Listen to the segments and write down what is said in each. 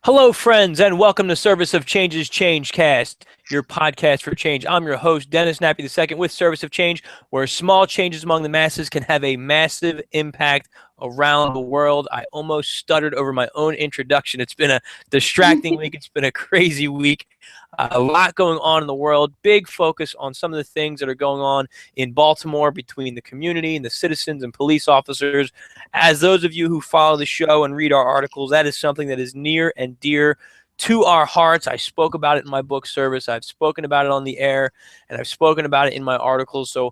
Hello, friends, and welcome to Service of Change's Changecast, your podcast for change. I'm your host, Dennis Nappy II, with Service of Change, where small changes among the masses can have a massive impact around the world. I almost stuttered over my own introduction. It's been a distracting week. It's been a crazy week. A lot going on in the world. Big focus on some of the things that are going on in Baltimore between the community and the citizens and police officers. As those of you who follow the show and read our articles, that is something that is near and dear to our hearts. I spoke about it in my book Service. I've spoken about it on the air, and I've spoken about it in my articles. So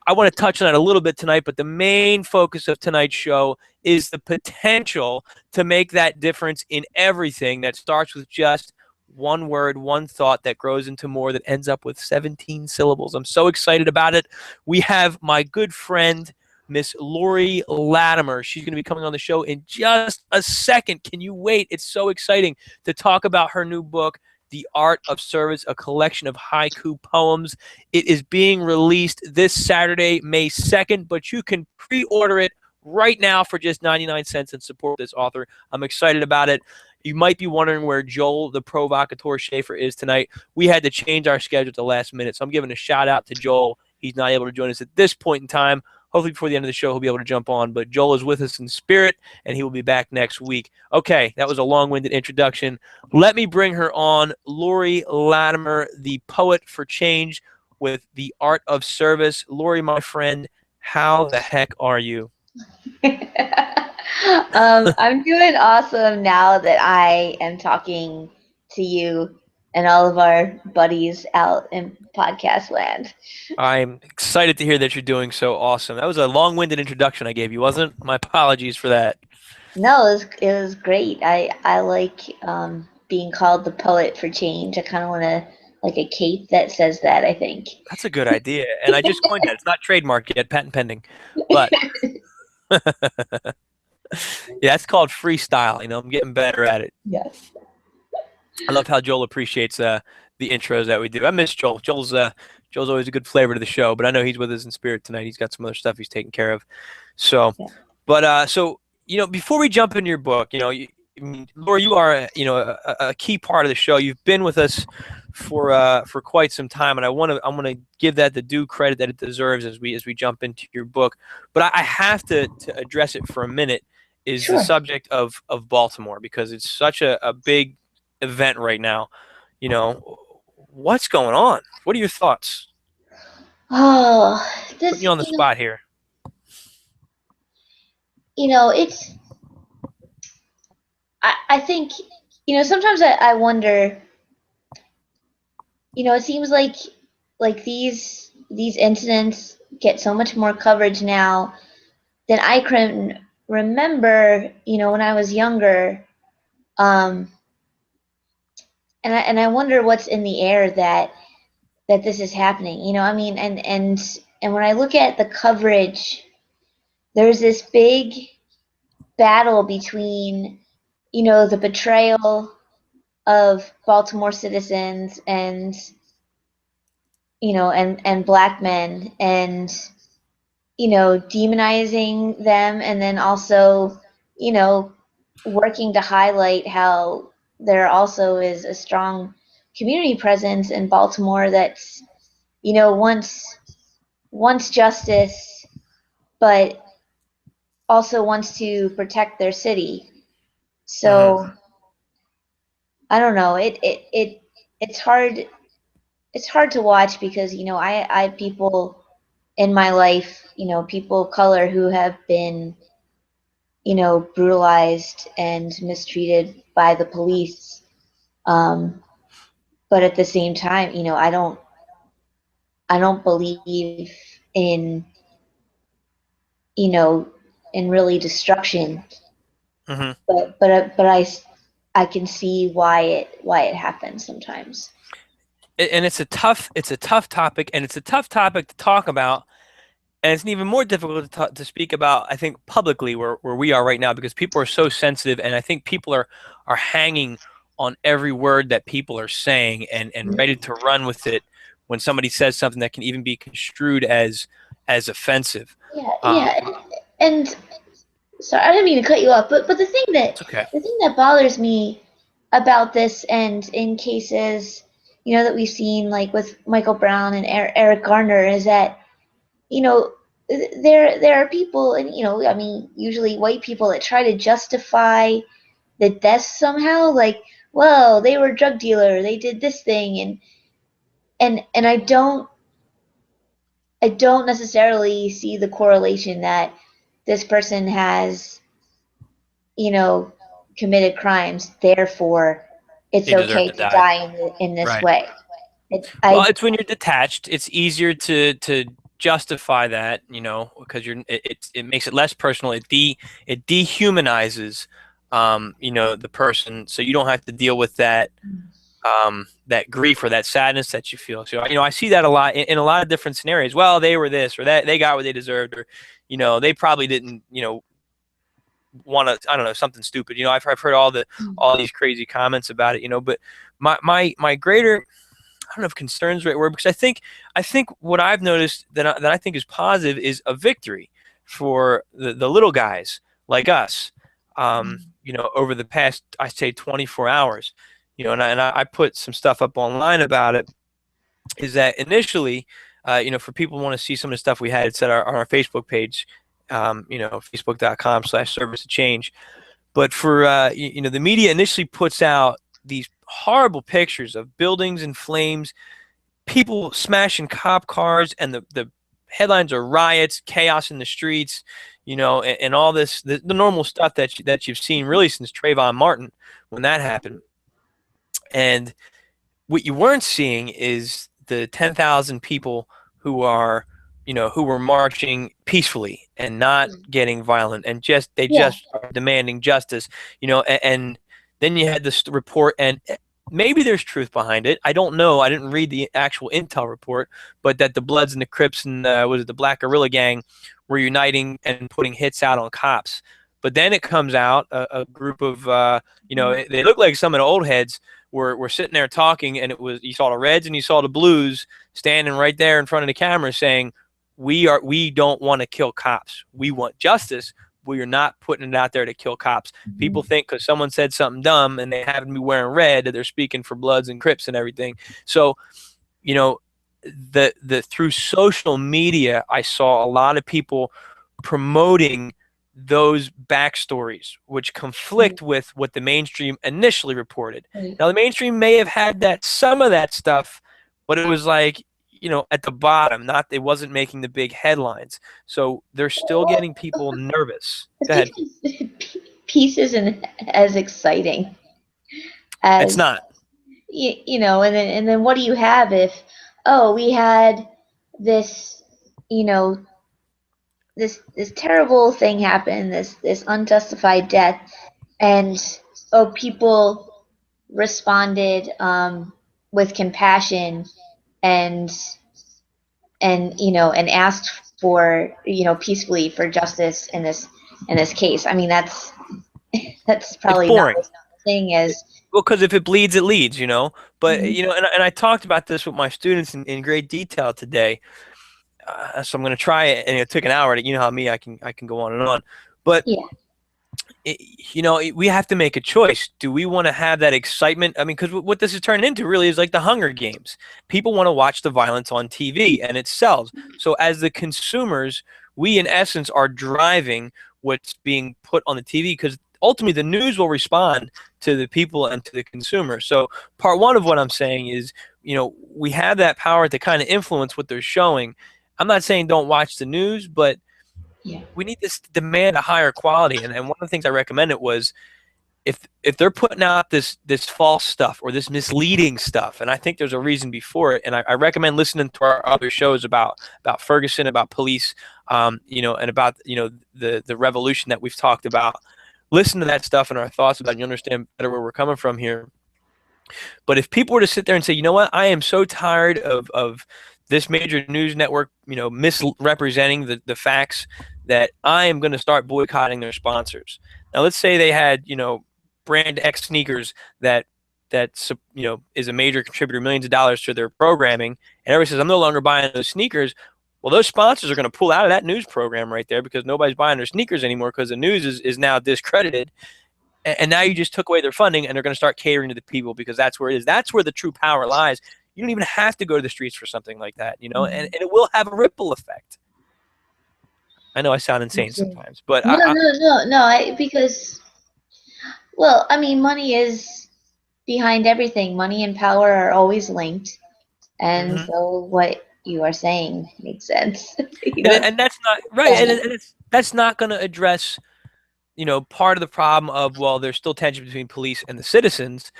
I want to touch on that a little bit tonight, but the main focus of tonight's show is the potential to make that difference in everything that starts with just one word, one thought that grows into more, that ends up with 17 syllables. I'm so excited about it. We have my good friend, Miss Lori Latimer. She's going to be coming on the show in just a second. Can you wait? It's so exciting to talk about her new book, The Art of Service, a collection of haiku poems. It is being released this Saturday, May 2nd, but you can pre-order it right now for just 99 cents and support this author. I'm excited about it. You might be wondering where Joel, the provocateur Schaefer, is tonight. We had to change our schedule at the last minute, so I'm giving a shout out to Joel. He's not able to join us at this point in time. Hopefully before the end of the show, he'll be able to jump on. But Joel is with us in spirit, and he will be back next week. Okay, that was a long-winded introduction. Let me bring her on, Lori Latimer, the poet for change with The Art of Service. Lori, my friend, how the heck are you? I'm doing awesome now that I am talking to you and all of our buddies out in podcast land. I'm excited to hear that you're doing so awesome. That was a long-winded introduction I gave you, wasn't it? My apologies for that. No, it was great. I like being called the poet for change. I kind of want to like a cape that says that, I think. That's a good idea. And I just coined that. It's not trademarked yet, patent pending. But yeah, it's called freestyle. I'm getting better at it. Yes. I love how Joel appreciates the intros that we do. I miss Joel. Joel's always a good flavor to the show, but I know he's with us in spirit tonight. He's got some other stuff he's taking care of. So, Yeah. but before we jump into your book, Laura, you are a key part of the show. You've been with us for quite some time, and I want to give that the due credit that it deserves as we jump into your book. But I have to address it for a minute. Is the Sure. subject of Baltimore, because it's such a big event right now. What's going on? What are your thoughts? Oh, Put this, me on the spot here. it's, I think, sometimes I wonder, it seems like these incidents get so much more coverage now than I can remember, when I was younger. Um, and I wonder what's in the air that this is happening. I mean, and when I look at the coverage, there's this big battle between, the betrayal of Baltimore citizens and and black men, and demonizing them, and then also you know working to highlight how there also is a strong community presence in Baltimore that's wants justice, but also wants to protect their city. Mm-hmm. So I don't know, it's hard, to watch because I have people in my life, people of color who have been, brutalized and mistreated by the police. But at the same time, I don't believe in, you know, in really destruction. Mm-hmm. But I can see why it happens sometimes. And it's a tough topic, and it's a tough topic to talk about, and it's even more difficult to speak about, I think, publicly, where we are right now, because people are so sensitive, and I think people are hanging on every word that people are saying, and ready to run with it when somebody says something that can even be construed as offensive. Yeah, Um, yeah, and sorry, I didn't mean to cut you off, but the thing that it's okay. bothers me about this, and in cases, that we've seen, like with Michael Brown and Eric Garner, is that, there are people, and I mean, usually white people, that try to justify the deaths somehow, like, well, they were a drug dealer, they did this thing, and I don't necessarily see the correlation that this person has, you know, committed crimes, therefore it's They deserve okay to to die. die in this Right. way. Well, I it's when you're detached. It's easier to justify that, because it makes it less personal. It dehumanizes, the person, so you don't have to deal with that grief or that sadness that you feel. So, I see that a lot in a lot of different scenarios. Well, they were this or that. They got what they deserved, or, they probably didn't, want to, I don't know, something stupid. I've heard all these crazy comments about it, but my greater, I don't know if concern's the right word, because I think what I've noticed that I think is positive is a victory for the little guys like us. Over the past, I say, 24 hours, and I put some stuff up online about it. Is that initially, for people who want to see some of the stuff we had, it's on our Facebook page, facebook.com/service of change. But for the media initially puts out these horrible pictures of buildings in flames, people smashing cop cars, and the headlines are riots, chaos in the streets, and all this, the normal stuff that you've seen really since Trayvon Martin, when that happened. And what you weren't seeing is the 10,000 people who were marching peacefully and not getting violent, and they Yeah. just are demanding justice, and then you had this report, and maybe there's truth behind it. I don't know. I didn't read the actual intel report, but that the Bloods and the Crips and was it the Black Guerrilla Gang were uniting and putting hits out on cops. But then it comes out a group of they look like some of the old heads were sitting there talking, and you saw the Reds and you saw the Blues standing right there in front of the camera saying, we don't want to kill cops. We want justice. We are not putting it out there to kill cops. People think because someone said something dumb and they happen to be wearing red that they're speaking for Bloods and Crips and everything. So, the through social media, I saw a lot of people promoting those backstories, which conflict with what the mainstream initially reported. Right. Now, the mainstream may have had some of that stuff, but it was like, at the bottom, it wasn't making the big headlines. So they're still Well, getting people nervous. Go I ahead. think peace isn't as exciting It's as, not. and then what do you have if, oh, we had this, you know this terrible thing happen, this unjustified death, and oh, people responded, with compassion, and and asked for, peacefully, for justice in this case. I mean, that's It's probably not boring. as thing as. Well, because if it bleeds, it leads, But, Mhm. and I talked about this with my students in great detail today. So I'm going to try it, and it took an hour. You know how I can go on and on. But Yeah. we have to make a choice. Do we want to have that excitement? I mean, because what this is turning into really is like the Hunger Games. People want to watch the violence on TV, and it sells. So as the consumers, we in essence are driving what's being put on the TV, because ultimately the news will respond to the people and to the consumer. So part one of what I'm saying is, we have that power to kind of influence what they're showing. I'm not saying don't watch the news, but Yeah. we need to demand a higher quality. And one of the things I recommended was, if they're putting out this false stuff or this misleading stuff, and I think there's a reason before it, and I recommend listening to our other shows about Ferguson, about police, and about the revolution that we've talked about. Listen to that stuff and our thoughts about it, and you understand better where we're coming from here. But if people were to sit there and say, you know what, I am so tired of this major news network, misrepresenting the facts, that I am going to start boycotting their sponsors. Now, let's say they had, brand X sneakers that is a major contributor, millions of dollars to their programming, and everybody says, I'm no longer buying those sneakers. Well, those sponsors are going to pull out of that news program right there, because nobody's buying their sneakers anymore, because the news is now discredited. And now you just took away their funding, and they're going to start catering to the people because that's where it is. That's where the true power lies. You don't even have to go to the streets for something like that, you know, and it will have a ripple effect. I know I sound insane sometimes, but No. Because, well, I mean, money is behind everything. Money and power are always linked, and mhm. so what you are saying makes sense. You know, And that's not right, and that's not going to address, you know, part of the problem of, well, there's still tension between police and the citizens.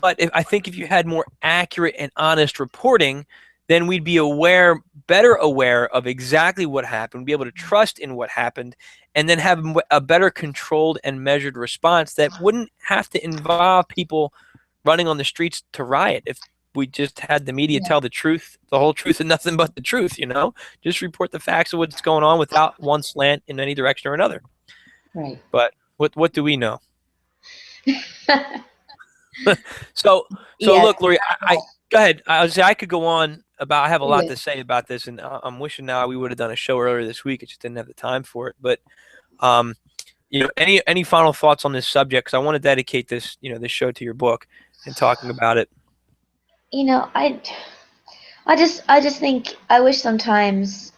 But I think if you had more accurate and honest reporting, then we'd be better aware of exactly what happened, be able to trust in what happened, and then have a better controlled and measured response that wouldn't have to involve people running on the streets to riot. If we just had the media yeah, tell the truth, the whole truth, and nothing but the truth, you know, just report the facts of what's going on without one slant in any direction or another. right. But what do we know? So Yes, look, Lori, I go ahead. I was say I could go on about. I have a lot yeah. to say about this, and I'm wishing now we would have done a show earlier this week. I just didn't have the time for it. But um, you know, any final thoughts on this subject? Because I want to dedicate this, you know, this show to your book and talking about it. You know, I just think I wish sometimes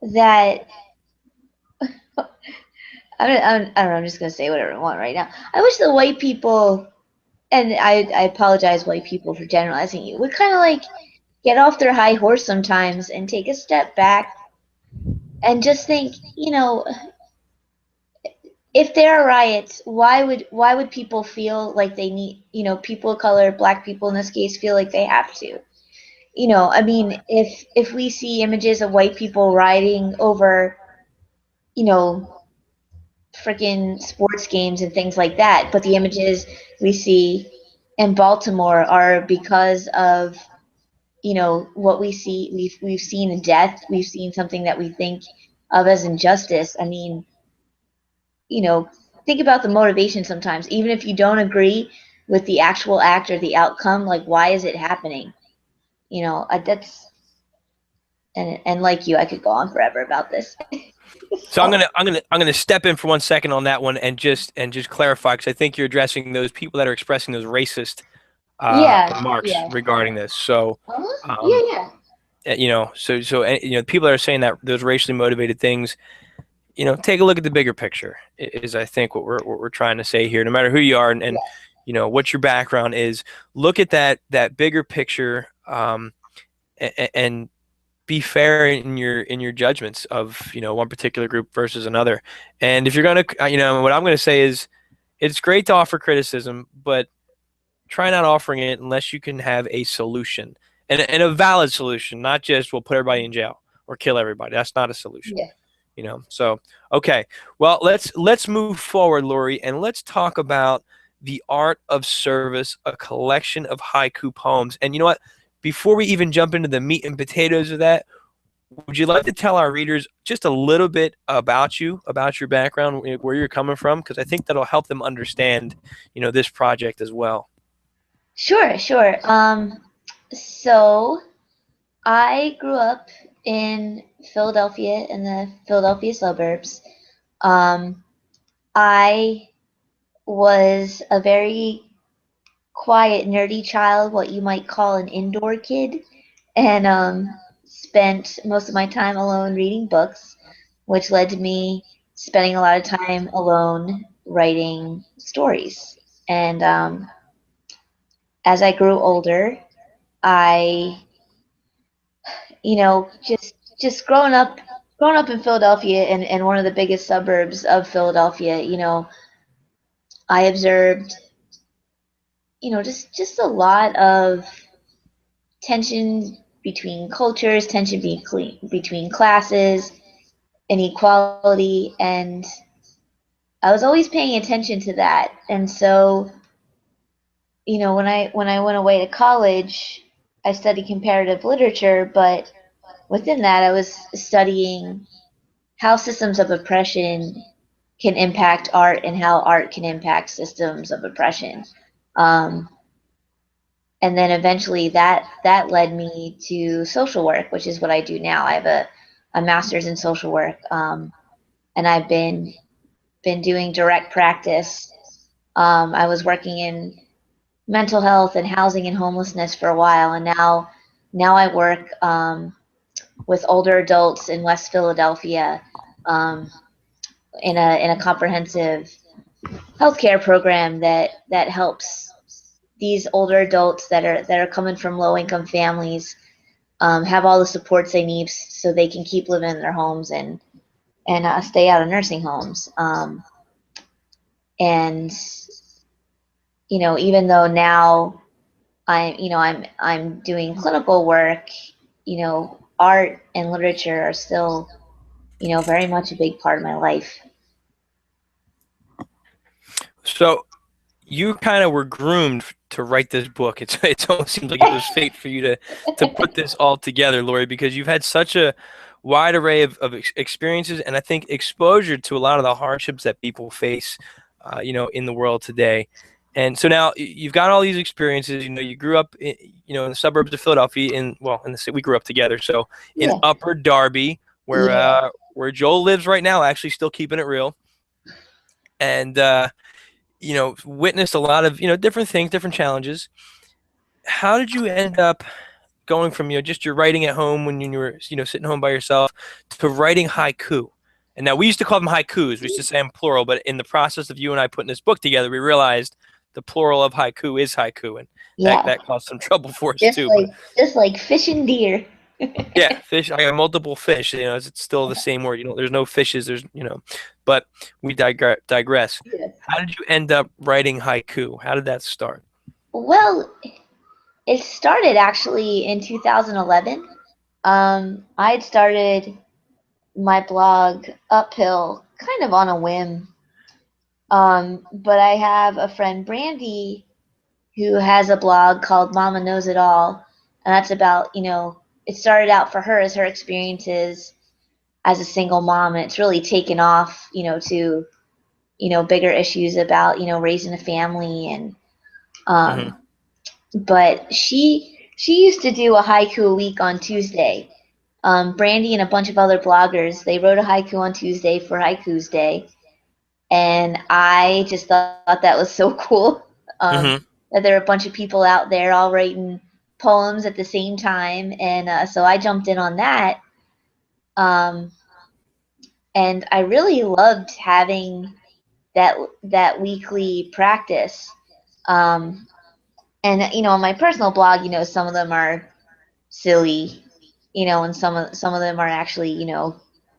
that I don't know. I'm just gonna say whatever I want right now. I wish the white people, and I apologize, white people, for generalizing you, would kind of like get off their high horse sometimes and take a step back and just think, you know, if there are riots, why would people feel like they need, you know, people of color, black people in this case, feel like they have to? You know, I mean, if we see images of white people rioting over, you know, freaking sports games and things like that, but the images we see in Baltimore are because of, you know, what we see. We've seen a death. We've seen something that we think of as injustice. I mean, you know, think about the motivation sometimes. Even if you don't agree with the actual act or the outcome, like, why is it happening? You know, that's and like you, I could go on forever about this. So So, I'm gonna step in for 1 second on that one and just clarify because I think you're addressing those people that are expressing those racist yeah, remarks yeah, regarding this. So yeah, um, yeah, you know, you know, people that are saying that those racially motivated things, you know, take a look at the bigger picture. Is I think what we're trying to say here. No matter who you are and yeah, you know what your background is, look at that bigger picture, and be fair in your judgments of, you know, one particular group versus another. And if you're gonna, you know, what I'm gonna say is, it's great to offer criticism, but try not offering it unless you can have a solution and a valid solution, not just we'll put everybody in jail or kill everybody. That's not a solution, yeah. you know. So okay, well, let's move forward, Lori, and let's talk about The Art of Service, a collection of haiku poems. And you know what, before we even jump into the meat and potatoes of that, would you like to tell our readers just a little bit about you, about your background, where you're coming from? Because I think that'll help them understand, you know, this project as well. Sure, sure. So I grew up in Philadelphia, in the Philadelphia suburbs. Um, I was a very quiet, nerdy child, what you might call an indoor kid, and spent most of my time alone reading books, which led to me spending a lot of time alone writing stories. And as I grew older, I, you know, just growing up in Philadelphia and one of the biggest suburbs of Philadelphia, you know, I observed, you know, just a lot of tension between cultures, tension between classes, inequality, and I was always paying attention to that. And so, you know, when I went away to college, I studied comparative literature, but within that, I was studying how systems of oppression can impact art and how art can impact systems of oppression. Um, and then eventually that led me to social work, which is what I do now. I have a master's in social work, and I've been doing direct practice I was working in mental health and housing and homelessness for a while, and now I work with older adults in West Philadelphia, um, in a comprehensive healthcare program that helps these older adults that are coming from low income families have all the supports they need so they can keep living in their homes and stay out of nursing homes. And even though now I'm doing clinical work, art and literature are still very much a big part of my life. So you kind of were groomed to write this book. It almost seems like it was fate for you to put this all together, Lori, because you've had such a wide array of experiences and I think exposure to a lot of the hardships that people face, in the world today. And so now you've got all these experiences. You grew up, in the suburbs of Philadelphia. We grew up together. So in Yeah, Upper Darby, yeah. where Joel lives right now, actually still keeping it real, and witnessed a lot of different things, different challenges. How did you end up going from just your writing at home when you were sitting home by yourself to writing haiku? And now we used to call them haikus. We used to say them plural, but in the process of you and I putting this book together, we realized the plural of haiku is haiku, and that Yeah, that caused some trouble for us just too. like But just like fish and deer. yeah, fish. I got multiple fish. It's still the same word. There's no fishes. But we digress. Yeah. How did you end up writing haiku? How did that start? Well, it started actually in 2011. I'd started my blog uphill kind of on a whim. But I have a friend, Brandy, who has a blog called Mama Knows It All. And that's about, it started out for her as her experiences as a single mom. And it's really taken off, to, bigger issues about, raising a family. And, Hmm. um, but she used to do a haiku a week on Tuesday. Brandy and a bunch of other bloggers, they wrote a haiku on Tuesday for Haiku's Day, and I just thought that was so cool. Hmm. That there are a bunch of people out there all writing poems at the same time, and so I jumped in on that. Um, and I really loved having that weekly practice. Um, and on my personal blog, some of them are silly, and some of them are actually,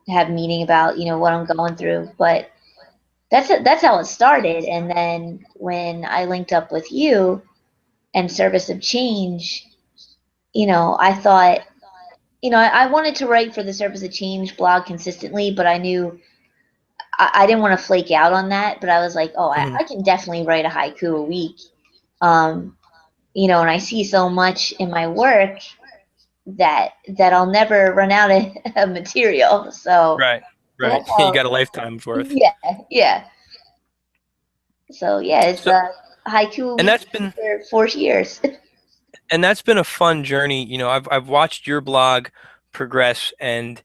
have meaning about what I'm going through. But that's how it started. And then when I linked up with you and Service of Change, I thought, I wanted to write for the Service of Change blog consistently, but I knew I didn't want to flake out on that. But I was like, oh, Hmm. I can definitely write a haiku a week. Um, and I see so much in my work that I'll never run out of material. Right, So right. that's You how, got a lifetime's worth. yeah, yeah. So yeah, it's So, haiku a and week that's been for 4 years. and that's been a fun journey. I've watched your blog progress, and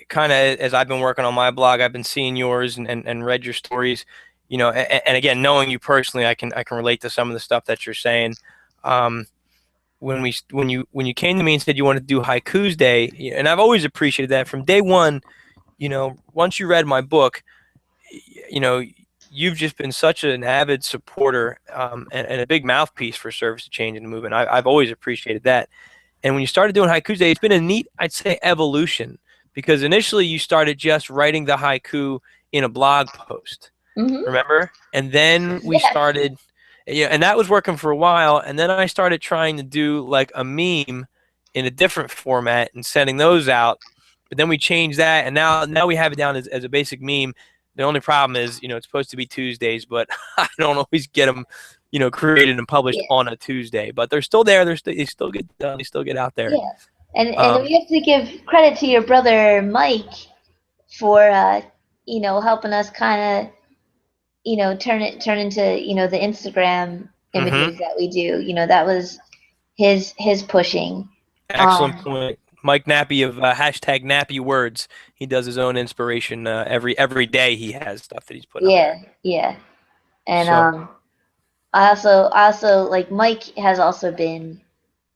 kind of as I've been working on my blog, I've been seeing yours and read your stories. And again, knowing you personally, I can relate to some of the stuff that you're saying. Um, when you came to me and said you wanted to do Haiku's Day, and I've always appreciated that from day one. Once you read my book, you know, you've just been such an avid supporter, and a big mouthpiece for service to change in the movement. I've always appreciated that. And when you started doing Haiku Day, it's been a neat, I'd say, evolution, because initially you started just writing the haiku in a blog post, Hmm. remember? And then we Yeah, started, and that was working for a while. And then I started trying to do like a meme in a different format and sending those out. But then we changed that, and now we have it down as a basic meme. The only problem is, it's supposed to be Tuesdays, but I don't always get them, created and published yeah, on a Tuesday. But they're still there. They still get done. They still get out there. yeah. And Um, we have to give credit to your brother Mike for helping us kind of turn into the Instagram mhm. images that we do. That was his pushing. Excellent Um, point. Mike Nappy of hashtag Nappy Words. He does his own inspiration every day. He has stuff that he's putting up there. yeah, yeah. And So, I also like Mike has also been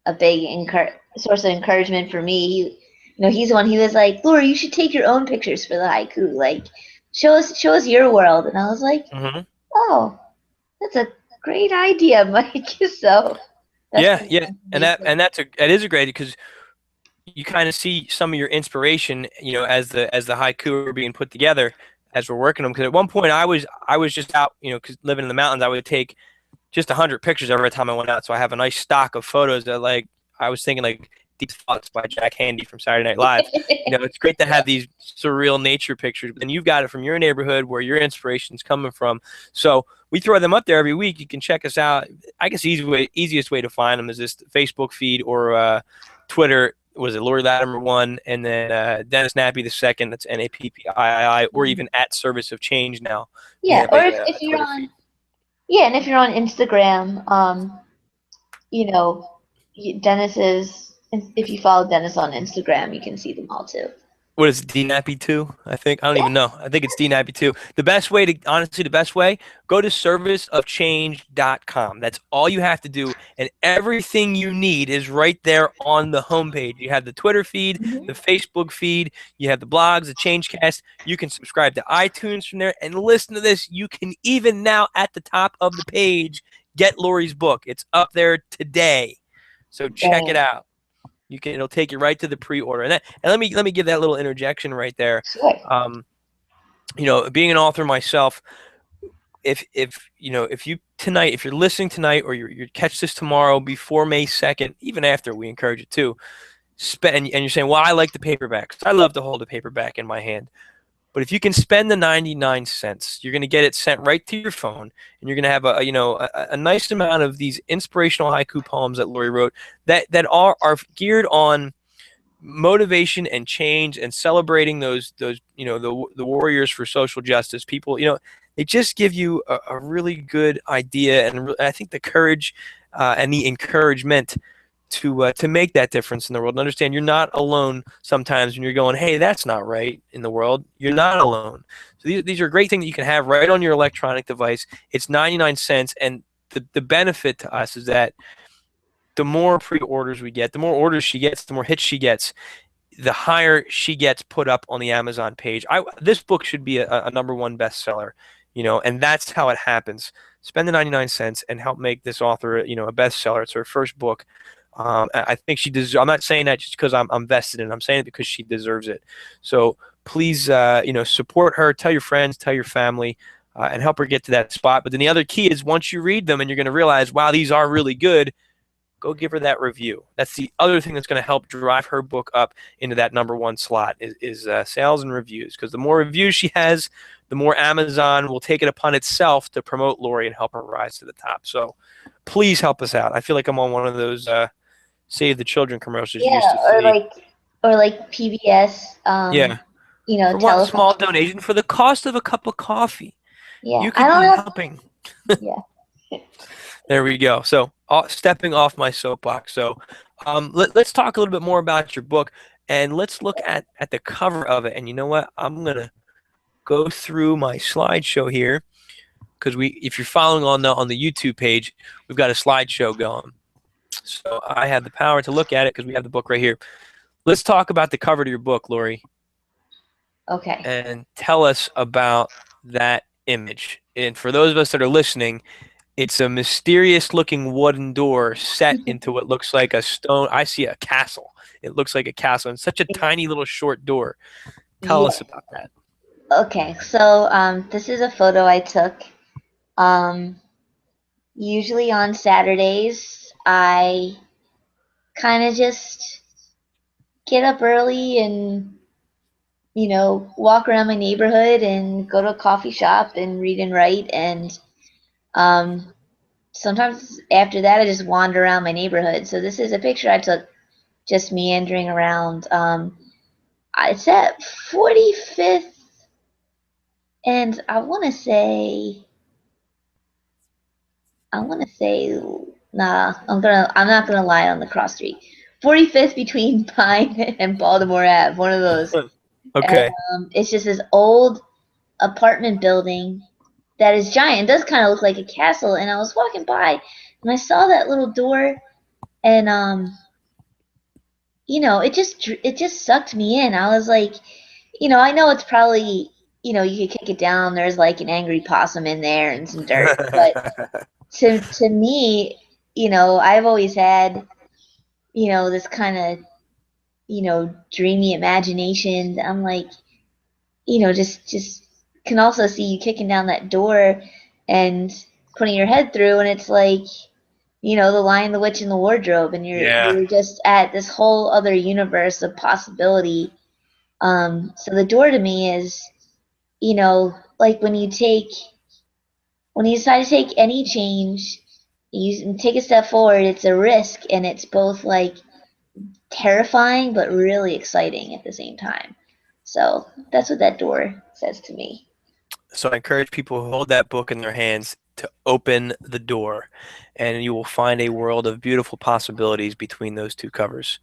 a big source of encouragement for me. He's the one. He was like, Laura, you should take your own pictures for the haiku. Like, show us your world. And I was like, mhm. oh, that's a great idea, Mike. So that's Yeah, been yeah, fun for and me too. that is a great because you kind of see some of your inspiration, as the haiku are being put together as we're working them. Because at one point I was just out, because living in the mountains, I would take just 100 pictures every time I went out. So I have a nice stock of photos that, like, I was thinking, like, Deep Thoughts by Jack Handy from Saturday Night Live. It's great to have these surreal nature pictures, and you've got it from your neighborhood where your inspiration's coming from. So we throw them up there every week. You can check us out. I guess the easiest way to find them is this Facebook feed or Twitter. Was it Lori Latimer 1, and then Dennis Nappy the second? That's Nappii, or even at Service of Change now. We Yeah, have or a if you're Twitter on feed. yeah, and if you're on Instagram, you know, Dennis is. If you follow Dennis on Instagram, you can see them all too. What is it, DNappy 2? I think. I don't Yeah. even know. I think it's DNappy 2. The best way to, honestly, the best way, go to serviceofchange.com. That's all you have to do. And everything you need is right there on the homepage. You have the Twitter feed, the Mhm. Facebook feed, you have the blogs, the Changecast. You can subscribe to iTunes from there and listen to this. You can even now at the top of the page get Lori's book. It's up there today. So check it Dang. out. It'll take you right to the pre-order. And let me give that little interjection right there. Sure. Um, being an author myself, if you tonight, if you're listening tonight, or you catch this tomorrow before May 2nd, even after, we encourage it too. And you're saying, well, I like the paperback. I love to hold a paperback in my hand. But if you can spend the 99 cents, you're going to get it sent right to your phone, and you're going to have a nice amount of these inspirational haiku poems that Lori wrote that are geared on motivation and change and celebrating those the warriors for social justice people. They just give you a really good idea, and I think the courage and the encouragement to make that difference in the world, and understand you're not alone sometimes when you're going, hey, that's not right in the world. You're not alone. So these are great things that you can have right on your electronic device. It's 99 cents, and the benefit to us is that the more pre-orders we get, the more orders she gets, the more hits she gets, the higher she gets put up on the Amazon page. This book should be a number one bestseller, and that's how it happens. Spend the 99 cents and help make this author, a bestseller. It's her first book. I think she deserves. I'm not saying that just because I'm vested in it. I'm saying it because she deserves it. So please, support her. Tell your friends, tell your family, and help her get to that spot. But then the other key is, once you read them and you're going to realize, wow, these are really good, go give her that review. That's the other thing that's going to help drive her book up into that number one slot is sales and reviews. Because the more reviews she has, the more Amazon will take it upon itself to promote Lori and help her rise to the top. So please help us out. I feel like I'm on one of those Save the Children commercials you used Yeah, to see. or like PBS, Yeah. For one telephone. small donation, for the cost of a cup of coffee, Yeah, you I could don't be have. helping. Yeah. There we go. So, stepping off my soapbox. So, let's talk a little bit more about your book, and let's look at the cover of it. And you know what? I'm gonna go through my slideshow here, because if you're following on the YouTube page, we've got a slideshow going. So I have the power to look at it because we have the book right here. Let's talk about the cover to your book, Lori, Okay. and tell us about that image. And for those of us that are listening, it's a mysterious looking wooden door set into what looks like a stone. I see a castle. It looks like a castle, and such a tiny little short door. Tell Yeah. us about that. Okay. So this is a photo I took. Um, Usually on Saturdays, I kind of just get up early and walk around my neighborhood and go to a coffee shop and read and write. And um, sometimes after that, I just wander around my neighborhood. So this is a picture I took just meandering around. It's at 45th, and I want to say, nah, I'm not gonna lie on the cross street. 45th between Pine and Baltimore Ave, one of those. And Okay. it's just this old apartment building, that is giant. It does kind of look like a castle. And I was walking by, and I saw that little door, and it just sucked me in. I was like, I know it's probably, you could kick it down. There's like an angry possum in there and some dirt, but to me, I've always had, this kind of, dreamy imagination. I'm like, just can also see you kicking down that door and putting your head through, and it's like, the Lion, the Witch, and the Wardrobe, and Yeah. you're just at this whole other universe of possibility. So the door to me is, like when you decide to take any change, you take a step forward, it's a risk, and it's both like terrifying but really exciting at the same time. So that's what that door says to me. So I encourage people who hold that book in their hands to open the door, and you will find a world of beautiful possibilities between those two covers.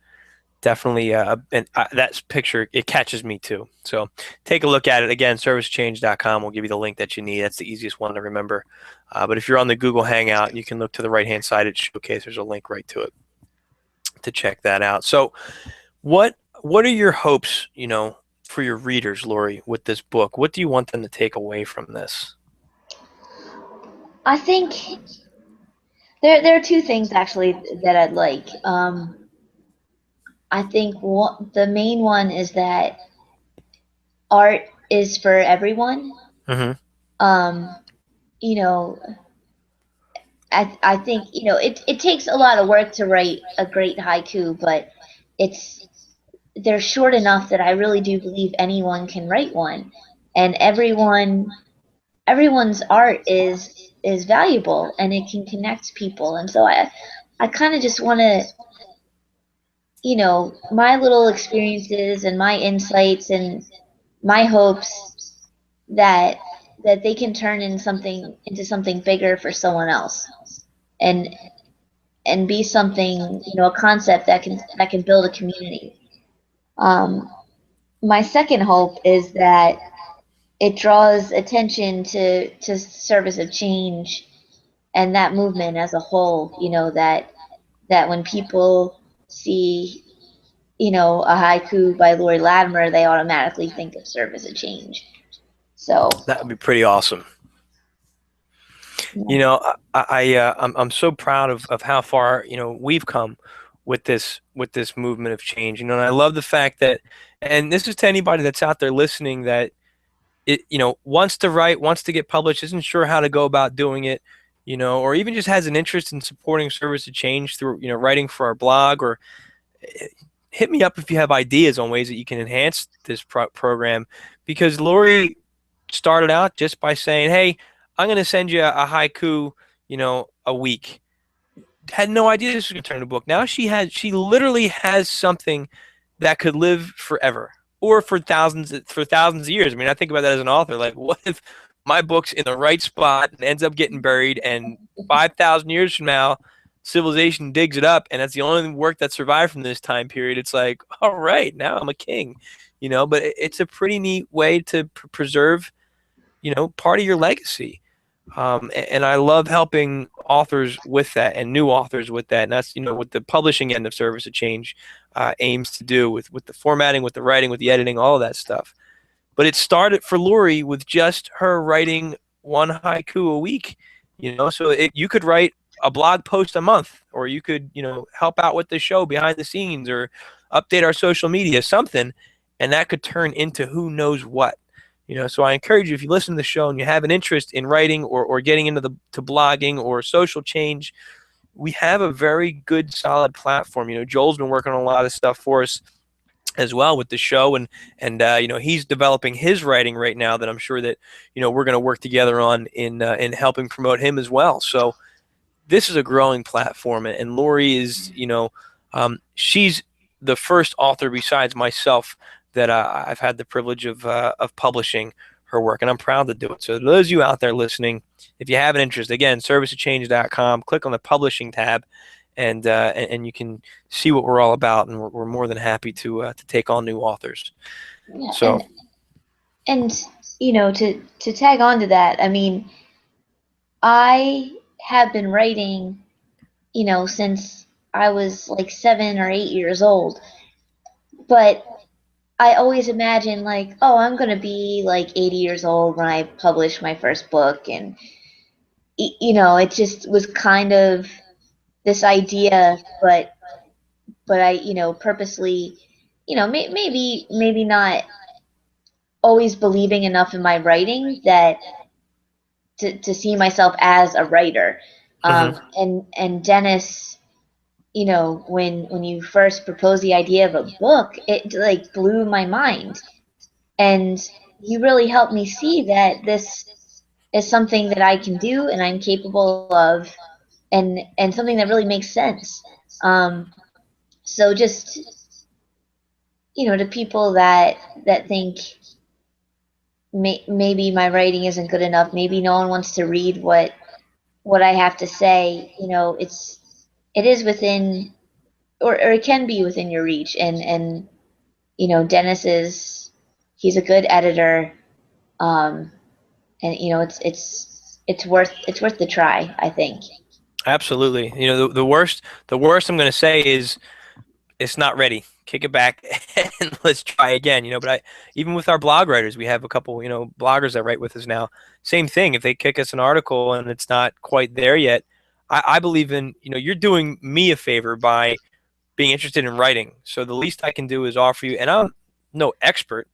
Definitely, and that picture, it catches me too. So take a look at it. Again, servicechange.com will give you the link that you need. That's the easiest one to remember. But if you're on the Google Hangout, you can look to the right-hand side at Showcase. There's a link right to it to check that out. So what are your hopes, for your readers, Lori, with this book? What do you want them to take away from this? I think there are two things actually that I'd like. I think the main one is that art is for everyone. Mm-hmm. Um, you know, I think, it takes a lot of work to write a great haiku, but it's they're short enough that I really do believe anyone can write one, and everyone's art is valuable, and it can connect people. And so I kind of just want to, my little experiences and my insights and my hopes that they can turn into something bigger for someone else, and be something, a concept that can build a community. Um, my second hope is that it draws attention to service of change and that movement as a whole. That when people see, a haiku by Lori Latimer, they automatically think of service of change. So That would be pretty awesome. yeah. I'm so proud of how far we've come with this movement of change. And I love the fact that, and this is to anybody that's out there listening, that it wants to write, wants to get published, isn't sure how to go about doing it, or even just has an interest in supporting service of change through writing for our blog, or hit me up if you have ideas on ways that you can enhance this program, because Lori started out just by saying, "Hey, I'm going to send you a haiku, a week." Had no idea this was going to turn into a book. Now she literally has something that could live forever, or for thousands of years. I mean, I think about that as an author. Like, what if my book's in the right spot and ends up getting buried, and 5,000 years from now, civilization digs it up, and that's the only work that survived from this time period? It's like, all right, now I'm a king, But it's a pretty neat way to preserve, part of your legacy. And I love helping authors with that, and new authors with that. And that's, what the publishing end of Service of Change aims to do with the formatting, with the writing, with the editing, all of that stuff. But it started for Lori with just her writing one haiku a week, so you could write a blog post a month, or you could, help out with the show behind the scenes, or update our social media, something, and that could turn into who knows what. So I encourage you, if you listen to the show and you have an interest in writing, or getting into to blogging or social change, we have a very good, solid platform. Joel's been working on a lot of stuff for us as well with the show, and he's developing his writing right now that I'm sure that we're going to work together on in helping promote him as well. So this is a growing platform, and Lori is, she's the first author besides myself that I've had the privilege of publishing her work, and I'm proud to do it. So those of you out there listening, if you have an interest, again, serviceofchange.com, click on the publishing tab, and you can see what we're all about, and we're more than happy to take on new authors. Yeah, So, and to tag on to that, I mean, I have been writing, since I was like 7 or 8 years old. But I always imagine like, oh, I'm gonna be like 80 years old when I publish my first book, and it just was kind of this idea, but I, purposely, maybe not always believing enough in my writing that to see myself as a writer. Mm-hmm. And Dennis, when you first proposed the idea of a book, it like blew my mind. And you really helped me see that this is something that I can do and I'm capable of, and something that really makes sense. Um, so just, to people that think maybe my writing isn't good enough, maybe no one wants to read what I have to say, it is within, or it can be within your reach. And Dennis he's a good editor. Um, and it's worth the try, I think. Absolutely. The worst I'm going to say is it's not ready. Kick it back and let's try again. But even with our blog writers, we have a couple, bloggers that write with us now. Same thing. If they kick us an article and it's not quite there yet, I believe in, you're doing me a favor by being interested in writing. So the least I can do is offer you, and I'm no expert.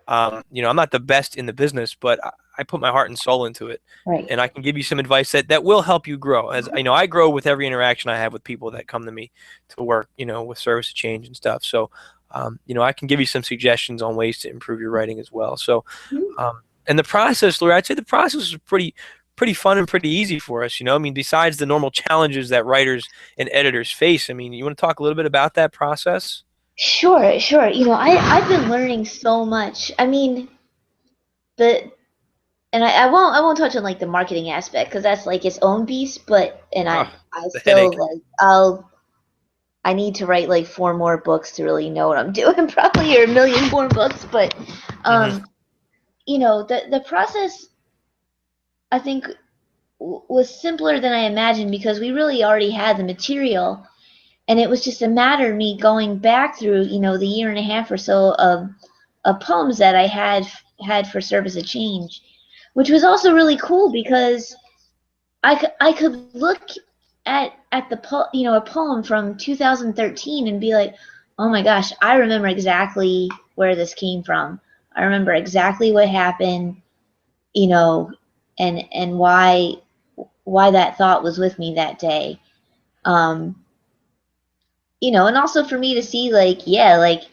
I'm not the best in the business, but I put my heart and soul into it, Right. and I can give you some advice that will help you grow. As I grow with every interaction I have with people that come to me to work, with service to change and stuff. So, I can give you some suggestions on ways to improve your writing as well. So, and the process, Lori, I'd say the process is pretty fun and pretty easy for us. Besides the normal challenges that writers and editors face. You want to talk a little bit about that process? Sure, sure. I've been learning so much. I mean, the and I won't touch on like the marketing aspect because that's like its own beast. But and Oh, I the still headache. like I need to write like 4 more books to really know what I'm doing, probably, or a million more books. But Hmm. um, the process, I think, was simpler than I imagined because we really already had the material, and it was just a matter of me going back through, the year and a half or so of poems that I had for Service of Change, which was also really cool because I could look at a poem from 2013 and be like, oh my gosh, I remember exactly where this came from. I remember exactly what happened, you know, and why that thought was with me that day. Um, and also for me to see like, yeah, like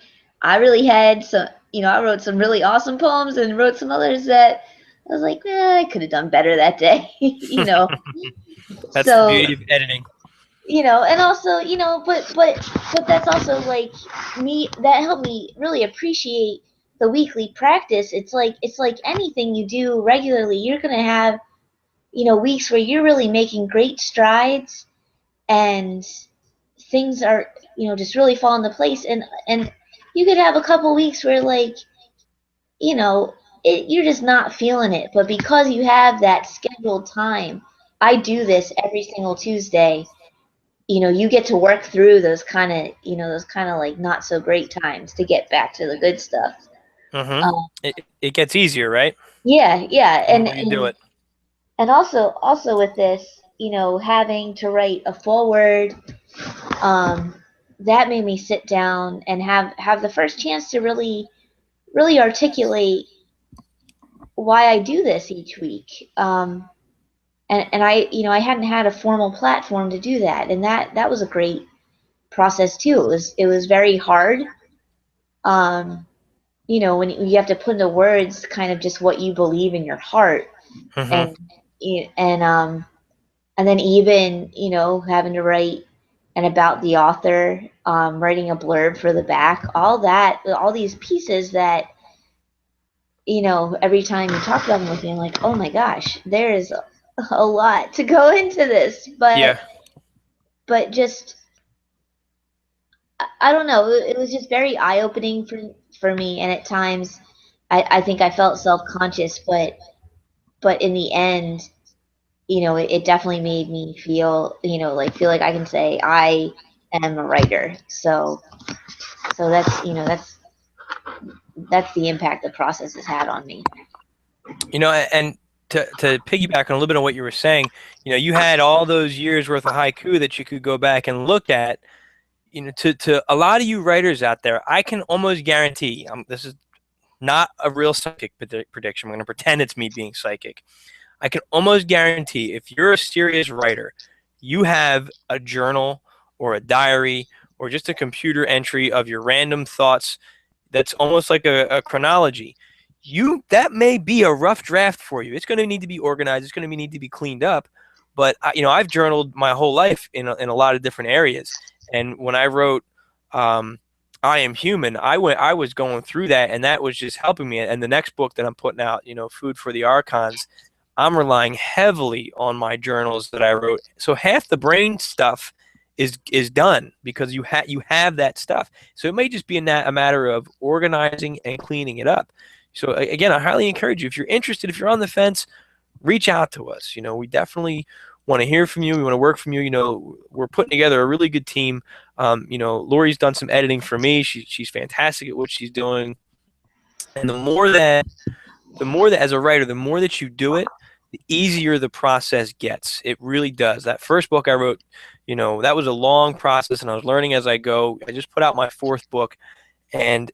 I really had some, I wrote some really awesome poems and wrote some others that I was like, I could have done better that day, That's the So, beauty of editing. and also, but that's also like that helped me really appreciate the weekly practice. It's like anything you do regularly, you're gonna have, weeks where you're really making great strides and things are, just really fall into place, and you could have a couple weeks where like, you know, you're just not feeling it, but because you have that scheduled time, I do this every single Tuesday. You get to work through those kind of like not so great times to get back to the good stuff. Hmm. Um, It gets easier, right? yeah, yeah, The and more you do and it. and also with this, having to write a foreword, um, that made me sit down and have the first chance to really articulate why I do this each week. And I hadn't had a formal platform to do that, and that was a great process too. It was very hard. Um, when you have to put into words kind of just what you believe in your heart, Hmm. and and then even having to write and about the author, writing a blurb for the back, all these pieces that every time you talk about them with me, I'm like, oh my gosh, there is a lot to go into this, but Yeah. just I don't know, it was just very eye opening for me, and at times I think I felt self conscious, but in the end, it definitely made me feel, feel like I can say I am a writer. So that's the impact the process has had on me. And to piggyback on a little bit of what you were saying, you had all those years worth of haiku that you could go back and look at. To a lot of you writers out there, I can almost guarantee, this is not a real psychic prediction. I'm going to pretend it's me being psychic. I can almost guarantee if you're a serious writer, you have a journal or a diary or just a computer entry of your random thoughts that's almost like a chronology. That may be a rough draft for you. It's going to need to be organized. It's going to need to be cleaned up. But I've journaled my whole life in a lot of different areas. And when I wrote I Am Human, I was going through that, and that was just helping me. And the next book that I'm putting out, Food for the Archons, I'm relying heavily on my journals that I wrote. So half the brain stuff is done because you have that stuff. So it may just be a matter of organizing and cleaning it up. So again, I highly encourage you, if you're interested, if you're on the fence, reach out to us. We definitely want to hear from you. We want to work from you. We're putting together a really good team. Lori's done some editing for me. She's fantastic at what she's doing. And the more that as a writer, the more that you do it, the easier the process gets. It really does. That first book I wrote, that was a long process, and I was learning as I go. I just put out my fourth book, and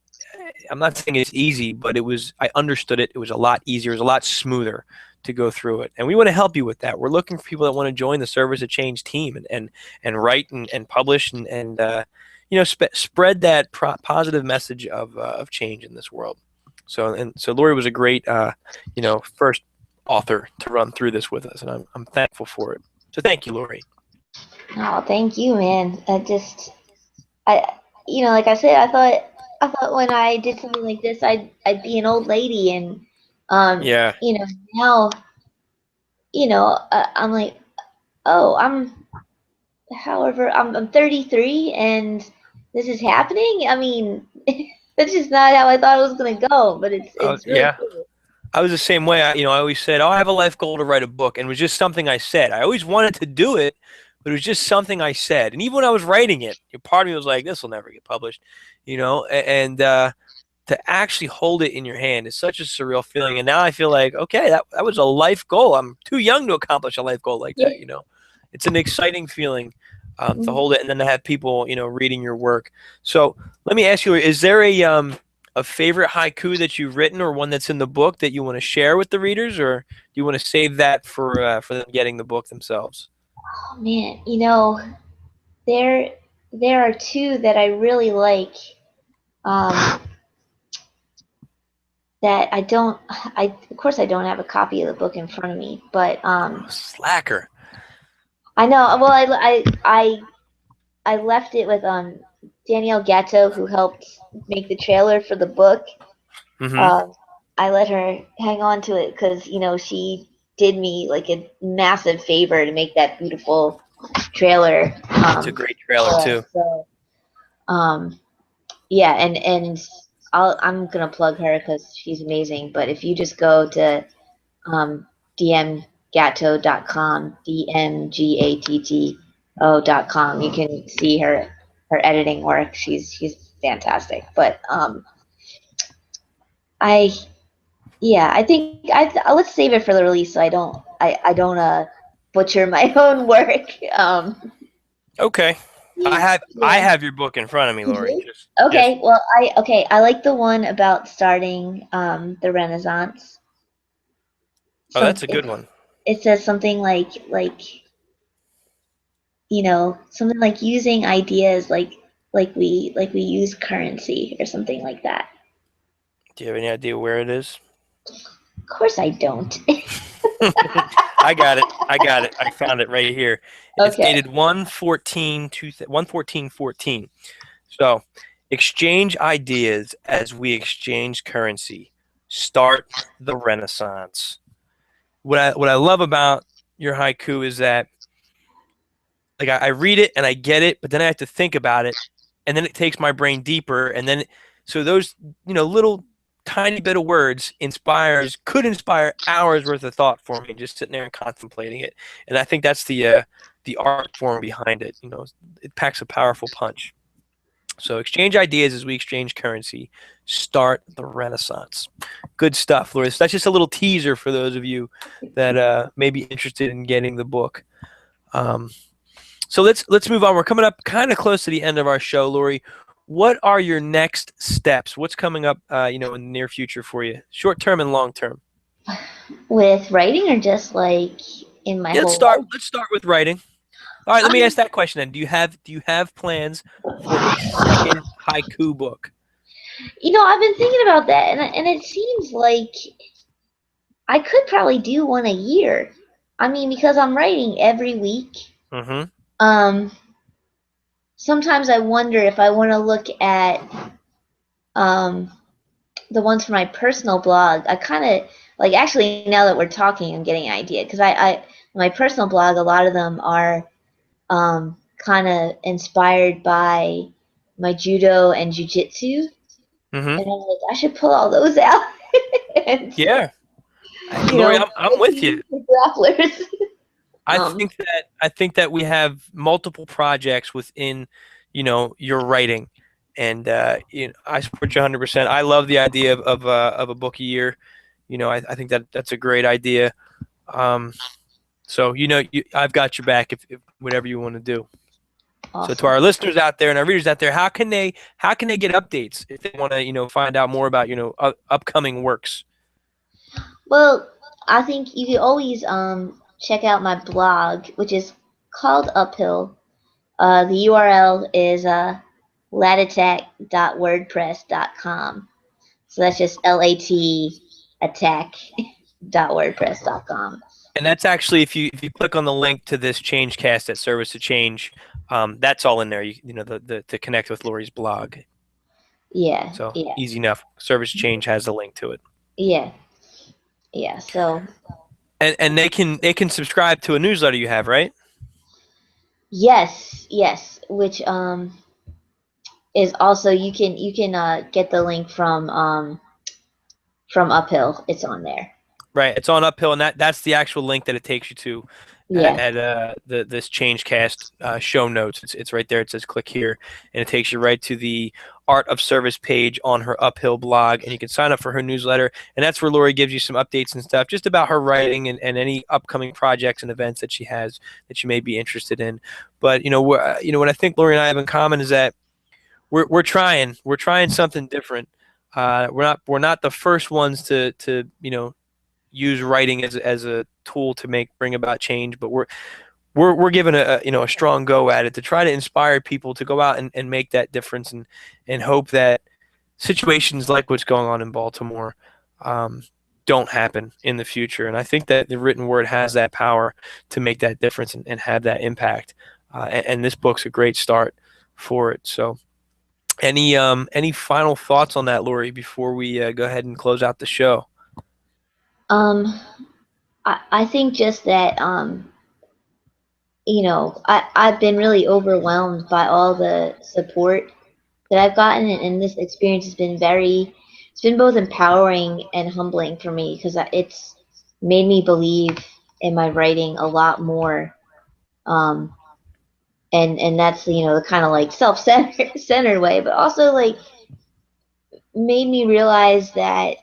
I'm not saying it's easy, but I understood it. It was a lot easier. It was a lot smoother to go through it. And we want to help you with that. We're looking for people that want to join the Service of Change team and write and publish and spread that positive message of change in this world. So Lori was a great first author to run through this with us, and I'm thankful for it. So thank you, Lori. Oh, thank you, man. Like I said, I thought when I did something like this, I'd be an old lady, and Yeah. now, I'm like, oh, I'm 33, and this is happening. I mean, that's just not how I thought it was gonna go, but it's really Yeah. cool. I was the same way. I always said, "Oh, I have a life goal to write a book," and it was just something I said. I always wanted to do it, but it was just something I said. And even when I was writing it, part of me was like, "This will never get published," And to actually hold it in your hand is such a surreal feeling. And now I feel like, okay, that was a life goal. I'm too young to accomplish a life goal like Yeah. that. It's an exciting feeling to hold it, and then to have people, reading your work. So let me ask you: is there a favorite haiku that you've written, or one that's in the book that you want to share with the readers, or do you want to save that for them getting the book themselves? Oh man, there are two that I really like. Um, that of course I don't have a copy of the book in front of me, but Slacker. I know. Well, I left it with Danielle Gatto, who helped make the trailer for the book. Mm-hmm. Um, I let her hang on to it because she did me like a massive favor to make that beautiful trailer. It's a great trailer too. So um, yeah, and I'm gonna plug her because she's amazing. But if you just go to dmgatto.com, dmgatto.com, you can see her editing work. She's fantastic. But I I think let's save it for the release so I don't butcher my own work. Okay. I Yeah. have your book in front of me, You Lori. do? Just Okay, well I like the one about starting the Renaissance. oh, Some that's a good one. it says something like something like using ideas like we use currency or something like that. Do you have any idea where it is? Of course I don't. I got it. I got it. I found it right here. It's Okay. dated 1/14/14. So, exchange ideas as we exchange currency. Start the Renaissance. What I love about your haiku is that, like, I read it and I get it, but then I have to think about it, and then it takes my brain deeper, and then so those little tiny bit of words could inspire hours worth of thought for me, just sitting there and contemplating it. And I think that's the art form behind it. You know, it packs a powerful punch. So exchange ideas as we exchange currency. Start the Renaissance. Good stuff, Lori. So that's just a little teaser for those of you that may be interested in getting the book. So let's move on. We're coming up kind of close to the end of our show, Lori. What are your next steps? What's coming up, in the near future for you, short term and long term? With writing, or just like in my Yeah, whole life? let's start with writing. All right, let me Um, ask that question then. Do you have plans for a second haiku book? I've been thinking about that, and it seems like I could probably do one a year. I mean, because I'm writing every week. Mm-hmm. Um, Sometimes I wonder if I want to look at um the ones for my personal blog. I kind of like, actually, now that we're talking, I'm getting an idea, because I my personal blog, a lot of them are kind of inspired by my judo and jujitsu, Mm-hmm. and I'm like, I should pull all those out and Yeah. Lori, I'm with you. for grapplers. um, I think that we have multiple projects within, your writing, and I support you 100%. I love the idea of a book a year. I think that that's a great idea. Um, so I've got your back if whatever you want to do. So to Awesome. our listeners out there and our readers out there, how can they get updates if they want to find out more about upcoming works? Well, I think you can always check out my blog, which is called Uphill. The URL is latattack.wordpress.com. So that's just LAT attack.wordpress.com. And that's actually if you click on the link to this Changecast at Service to Change, that's all in there. The to connect with Lori's blog. Yeah, So yeah, easy enough. Service to Change has the link to it, yeah, yeah. So and they can subscribe to a newsletter you have, right? yes, yes, which is also, you can get the link from Uphill. It's on there. Right. It's on Uphill, and that's the actual link that it takes you to Yeah. at this Changecast show notes. It's right there. It says click here, and it takes you right to the Art of Service page on her Uphill blog, and you can sign up for her newsletter. And that's where Lori gives you some updates and stuff just about her writing and any upcoming projects and events that she has that you may be interested in. But what I think Lori and I have in common is that we're trying something different. We're not the first ones to use writing as a tool to bring about change, but we're given a strong go at it to try to inspire people to go out and make that difference, and hope that situations like what's going on in Baltimore don't happen in the future. And I think that the written word has that power to make that difference and have that impact. And this book's a great start for it. So any final thoughts on that, Lori, before we go ahead and close out the show? Um, I think just that, I've been really overwhelmed by all the support that I've gotten, and this experience has been it's been both empowering and humbling for me, because it's made me believe in my writing a lot more. Um, and that's, the kind of like self-centered way, but also like made me realize that,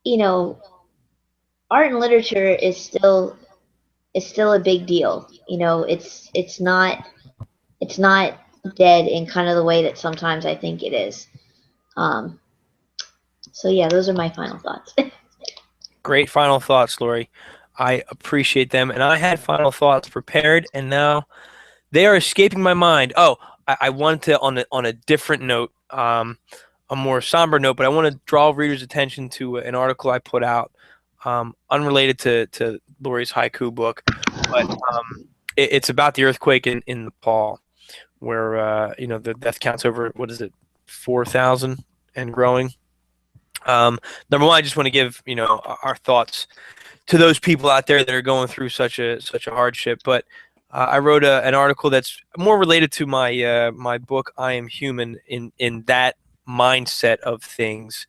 you know, art and literature is still a big deal. It's not dead in kind of the way that sometimes I think it is. Um, so yeah, those are my final thoughts. Great final thoughts, Lori. I appreciate them, and I had final thoughts prepared, and now they are escaping my mind. Oh, I wanted to on a different note, a more somber note, but I want to draw readers' attention to an article I put out, unrelated to Lori's haiku book, but it's about the earthquake in Nepal, where the death count's over, what is it, 4,000 and growing. Number one, I just want to give our thoughts to those people out there that are going through such a hardship. But I wrote an article that's more related to my book, I Am Human, in that mindset of things.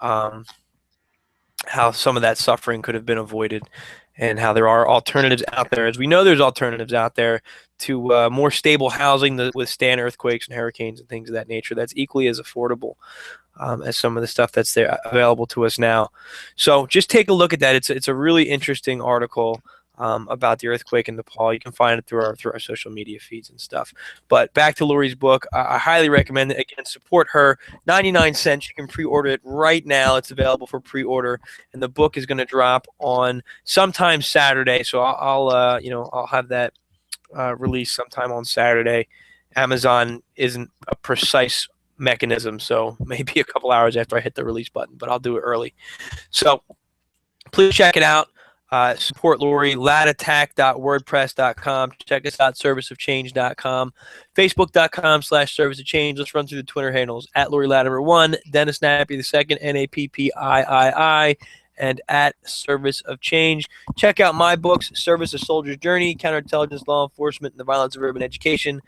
how some of that suffering could have been avoided, and how there are alternatives out there. As we know, there's alternatives out there to more stable housing that withstand earthquakes and hurricanes and things of that nature that's equally as affordable as some of the stuff that's there available to us now. So just take a look at that. It's a really interesting article about the earthquake in Nepal. You can find it through our social media feeds and stuff. But back to Lori's book, I highly recommend it. Again, support her. 99 cents. You can pre-order it right now. It's available for pre-order, and the book is going to drop on sometime Saturday. So I'll have that released sometime on Saturday. Amazon isn't a precise mechanism, so maybe a couple hours after I hit the release button, but I'll do it early. So please check it out. Support Lori, latattack.wordpress.com. Check us out, serviceofchange.com, facebook.com/serviceofchange. Let's run through the Twitter handles, at Lori Latimer 1, Dennis Nappy the second, NAPPIII, and at Service of Change. Check out my books, Service of Soldier's Journey, Counterintelligence, Law Enforcement, and the Violence of Urban Education.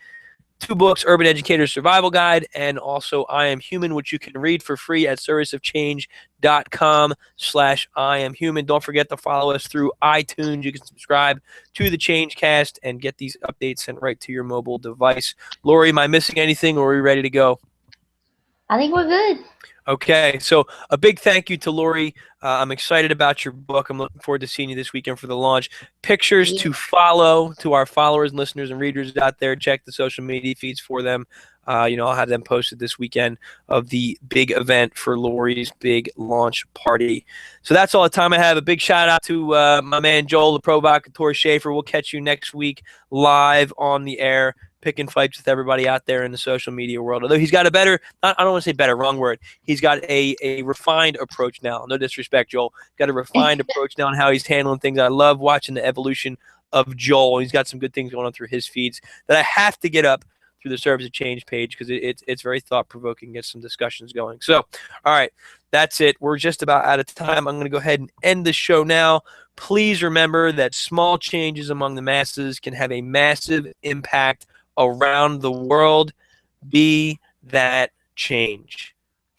2 books, Urban Educator's Survival Guide, and also I Am Human, which you can read for free at serviceofchange.com/I Am Human. Don't forget to follow us through iTunes. You can subscribe to the Changecast and get these updates sent right to your mobile device. Lori, am I missing anything, or are we ready to go? I think we're good. Okay, so a big thank you to Lori. I'm excited about your book. I'm looking forward to seeing you this weekend for the launch. Pictures to follow to our followers, listeners, and readers out there. Check the social media feeds for them. I'll have them posted this weekend of the big event for Lori's big launch party. So that's all the time I have. A big shout out to my man Joel, the provocateur Schaefer. We'll catch you next week live on the air, picking fights with everybody out there in the social media world. Although he's got a better, I don't want to say better, wrong word. He's got a refined approach now. No disrespect, Joel. Got a refined approach now on how he's handling things. I love watching the evolution of Joel. He's got some good things going on through his feeds that I have to get up through the Service of Change page because it's very thought-provoking, get some discussions going. So, all right, that's it. We're just about out of time. I'm going to go ahead and end the show now. Please remember that small changes among the masses can have a massive impact around the world. Be that change.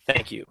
Thank you.